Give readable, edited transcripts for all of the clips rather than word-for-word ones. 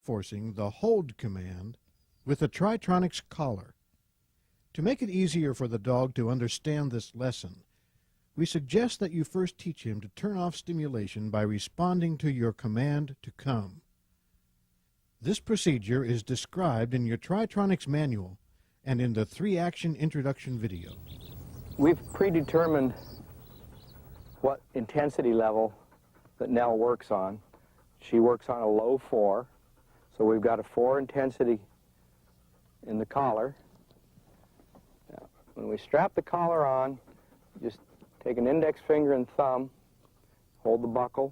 reinforcing the hold command with a Tronics collar. To make it easier for the dog to understand this lesson, we suggest that you first teach him to turn off stimulation by responding to your command to come. This procedure is described in your Tronics manual and in the 3-action introduction video. We've predetermined what intensity level that Nell works on. She works on a low 4, so we've got a 4 intensity in the collar. Now, when we strap the collar on, just take an index finger and thumb, hold the buckle,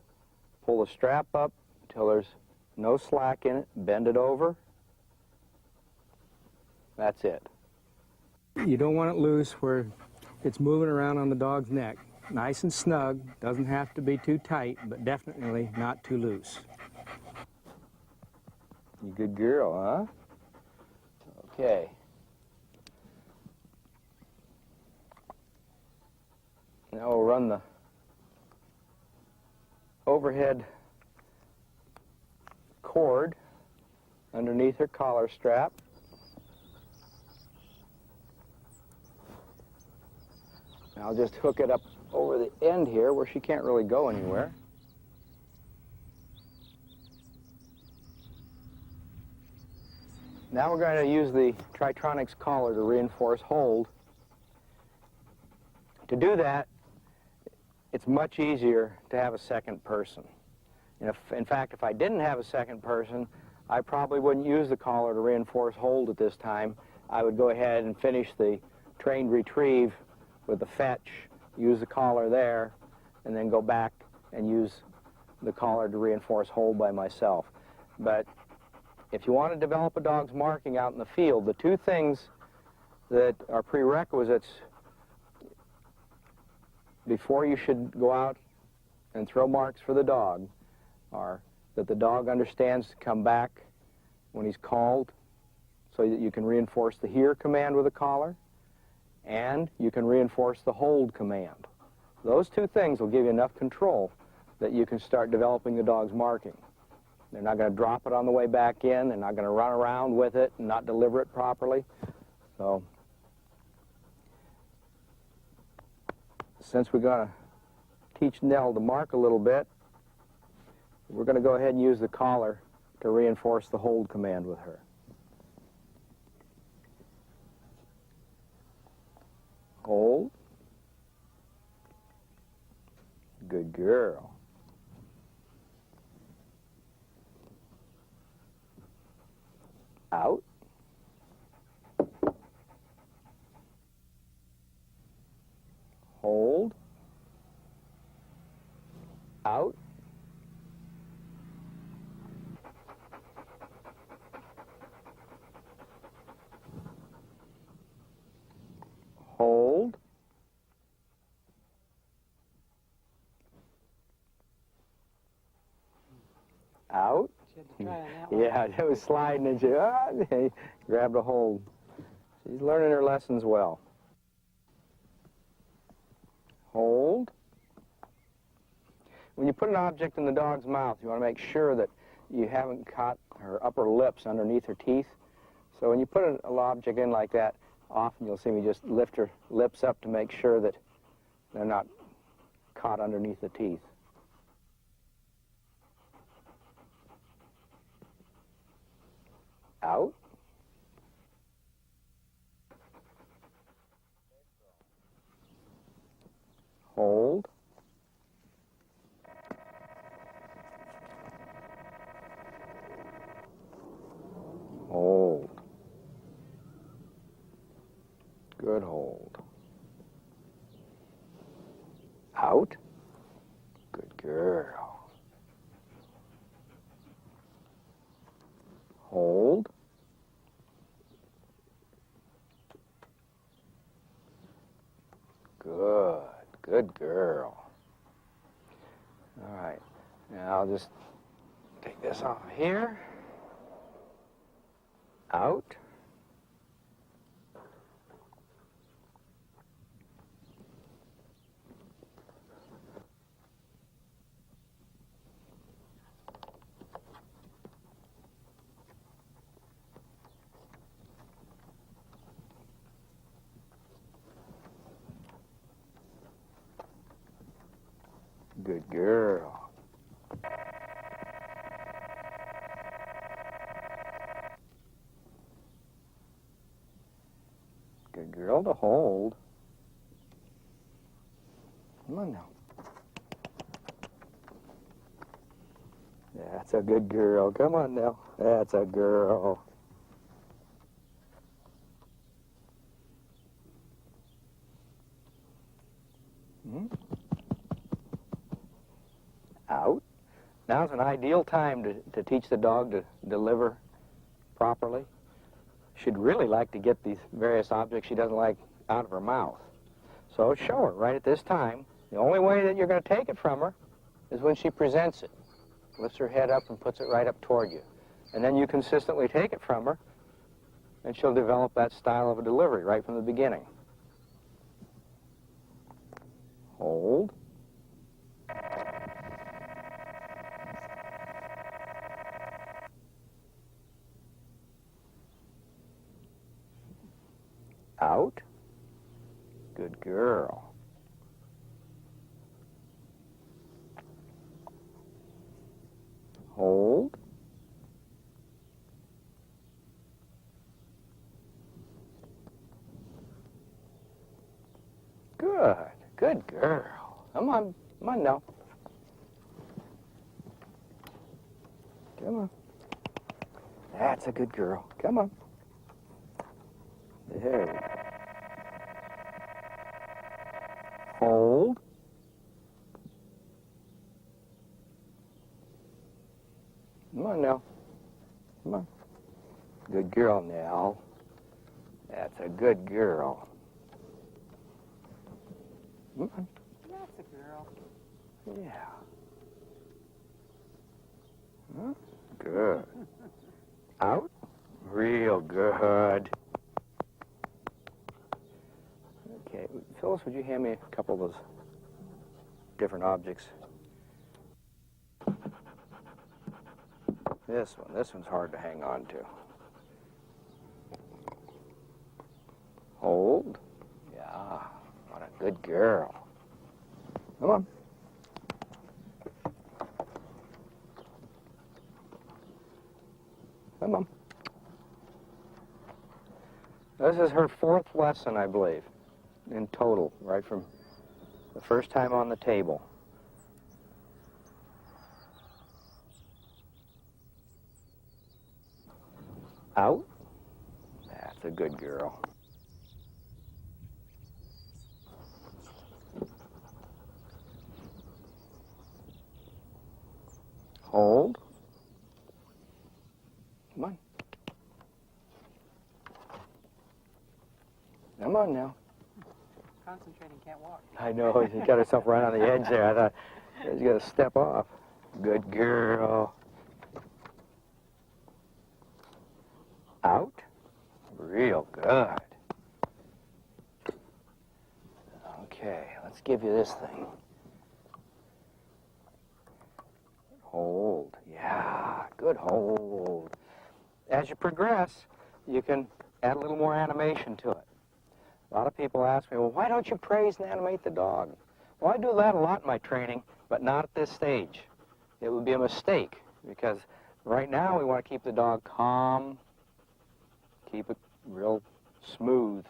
pull the strap up until there's no slack in it, bend it over. That's it. You don't want it loose where it's moving around on the dog's neck. Nice and snug, doesn't have to be too tight, but definitely not too loose. You good girl, huh? Okay. Now we'll run the overhead cord underneath her collar strap. I'll just hook it up over the end here where she can't really go anywhere. Now we're going to use the Tronics collar to reinforce hold. To do that, it's much easier to have a second person. In fact, if I didn't have a second person, I probably wouldn't use the collar to reinforce hold at this time. I would go ahead and finish the trained retrieve with the fetch, use the collar there, and then go back and use the collar to reinforce hold by myself. But if you want to develop a dog's marking out in the field, the two things that are prerequisites before you should go out and throw marks for the dog are that the dog understands to come back when he's called, so that you can reinforce the here command with a collar, and you can reinforce the hold command. Those two things will give you enough control that you can start developing the dog's marking. They're not going to drop it on the way back in. They're not going to run around with it and not deliver it properly. So, since we're going to teach Nell to mark a little bit, we're going to go ahead and use the collar to reinforce the hold command with her. Hold. Good girl. Out. Hold. Out. Hold. Out. Yeah, it was sliding and she grabbed a hold. She's learning her lessons well. Hold. When you put an object in the dog's mouth, you want to make sure that you haven't caught her upper lips underneath her teeth. So when you put an object in like that, often you'll see me just lift her lips up to make sure that they're not caught underneath the teeth. Out. Hold. Hold. Good hold. Out. Good girl. Hold. Good. Good girl. All right. Now I'll just take this off here. Out. Good girl. Good girl to hold. Come on now. That's a good girl. Come on now. That's a girl. Out. Now's an ideal time to teach the dog to deliver properly. She'd really like to get these various objects she doesn't like out of her mouth. So show her right at this time. The only way that you're going to take it from her is when she presents it. Lifts her head up and puts it right up toward you. And then you consistently take it from her, and she'll develop that style of a delivery right from the beginning. Hold. Out. Good girl. Hold. Good. Good girl. Come on. Come on now. Come on. That's a good girl. Come on. There we go. Hold. Come on now. Come on. Good girl now. That's a good girl. Come on. That's a girl. Yeah. Huh? Good. Out. Real good. Okay, Phyllis, would you hand me a couple of those different objects? This one's hard to hang on to. Hold. Yeah, what a good girl. Come on. Come on. This is her 4th lesson, I believe, in total, right from the first time on the table. Out. That's a good girl. Hold. Come on. Come on now. Concentrating, can't walk. I know, she got herself right on the edge there. I thought, she's got to step off. Good girl. Out. Real good. Okay, let's give you this thing. Hold. Yeah, good hold. As you progress, you can add a little more animation to it. A lot of people ask me, well, why don't you praise and animate the dog? Well, I do that a lot in my training, but not at this stage. It would be a mistake, because right now we want to keep the dog calm, keep it real smooth.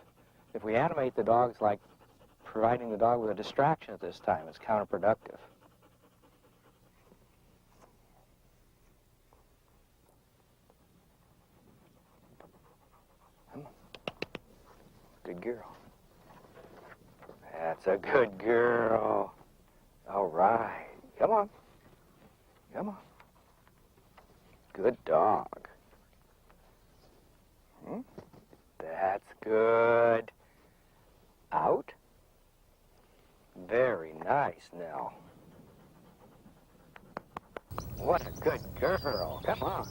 If we animate the dog, it's like providing the dog with a distraction at this time. It's counterproductive. Come on. Good girl. That's a good girl. All right. Come on. Come on. Good dog. That's good. Out. Very nice now. What a good girl. Come on.